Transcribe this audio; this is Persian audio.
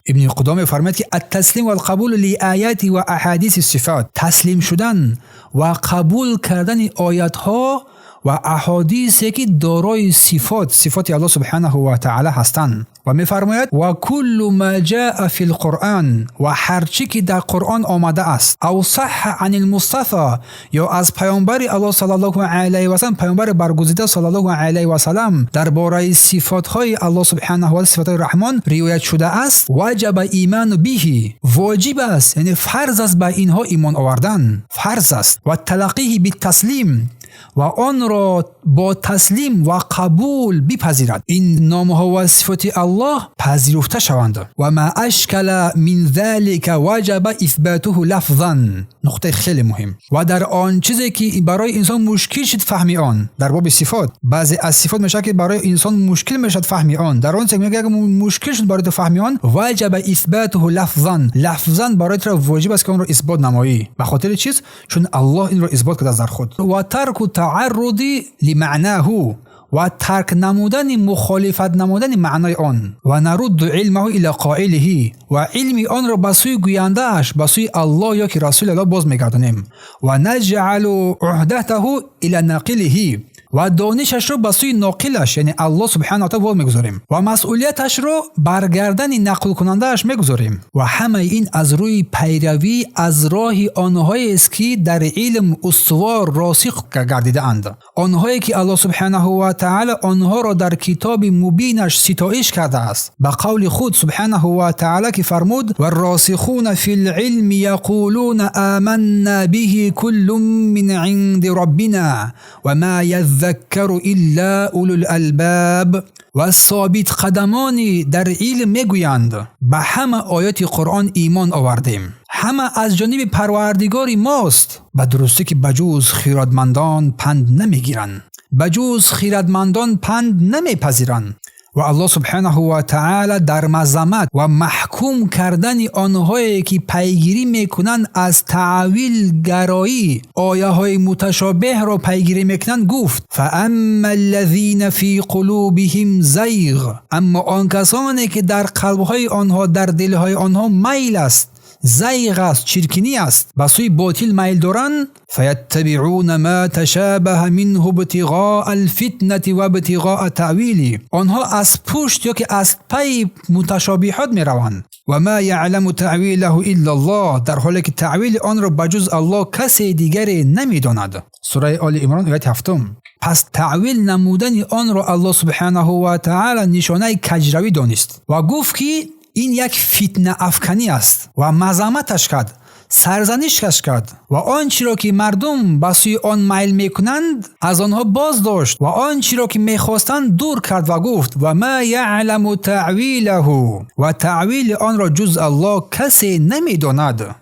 ابن قدامه فرماید که التسلیم و القبول لآیات و احادیث الصفات، تسلیم شدن و قبول کردن آیات ها و احادیثی که دارای صفات الله سبحانه و تعالی هستند. و می‌فرماید و کل ما جاء فی القرآن، و هر چی که در قرآن آمده است، او صح عن المصطفى، یا از پیامبر الله صلی الله علیه و سلم، پیامبر برگزیده صلی الله علیه و سلم درباره صفات‌های الله سبحانه و تعالی، صفات رحمان روایت شده است، واجب ایمان به، واجب است، یعنی فرض است به اینها ایمان آوردن، فرض است. و تلقیه بالتسلیم، و آن را با تسلیم و قبول بپذیرد. این نام‌ها و صفات الله پذیرفته شوند. و ما اشکل من ذلك واجب اثباته لفظا، نقطه خیلی مهم. و در آن چیزی که برای انسان مشکل شد فهمی آن، در باب صفات، بعضی از صفات میشه که برای انسان مشکل میشد فهمی آن، در آن چیزی میگه که مشکل شد برای تو فهمی آن، واجب اثباته لفظا برای تو واجب است که اون رو اثبات نمایی. به خاطر چیز؟ چون الله این رو اثبات کرده در خود. و ترک تعرض لمعناه، و ترک نمودن، مخالفت نمودن معنای آن. و نرد علمه الى قائله، و علم آن را به سوی گوینده اش، به سوی الله یا که رسول الله باز میگردانیم. و نجعل عهدته الى ناقله، و دانشش رو به سوی ناقلش یعنی الله سبحانه و تعالی میگذاریم، و مسئولیتش رو برگردن نقل کننده اش میگذاریم. و همه این از روی پیروی از راه آنهایی است که در علم استوار راسخ گردیده اند، آنهایی که الله سبحانه و تعالی آنها را در کتاب مبینش ستایش کرده است، به قول خود سبحانه و تعالی که فرمود و الراسخون فی العلم یقولون آمنا به کل من عند ربنا و ما ذکر الا اولو الالباب. و ثابت قدمانی در علم میگویند به همه آیات قرآن ایمان آوردیم، همه از جانب پروردگار ماست، به درستی که بجوز خیراتمندان پند نمیگیرند، بجوز خیراتمندان پند نمیپذیرند. و الله سبحانه و تعالی در مذمت و محکوم کردن آنهایی که پیگیری میکنند از تعویل گرایی، آیه های متشابه را پیگیری میکنند گفت فاما الذین فی قلوبهم زیغ، اما آن کسانی که در قلبهای آنها، در دلهای آنها میل است، زیغ است، چرکنی است، به سوی باطل میل دارند، فیتبعون ما تشابه منه ابتغاء الفتنه و ابتغاء تعویله، آنها از پشت یا که از پی متشابهات میروند. و ما یعلم تعویله الا الله، در حالی که تعویل آن را بجز الله کسی دیگری نمیداند. سوره آل عمران آیه 7. پس تعویل نمودن آن را الله سبحانه و تعالی نشانه کجروی دانست و گفت که این یک فتنه افکنی است و مذمتش کرد، سرزنشش کرد، و آنچه را که مردم به سوی آن میل میکنند از آنها باز داشت، و آنچه را که میخواستند دور کرد و گفت و ما یعلم تعویله، و تعویل آن را جز الله کسی نمیداند.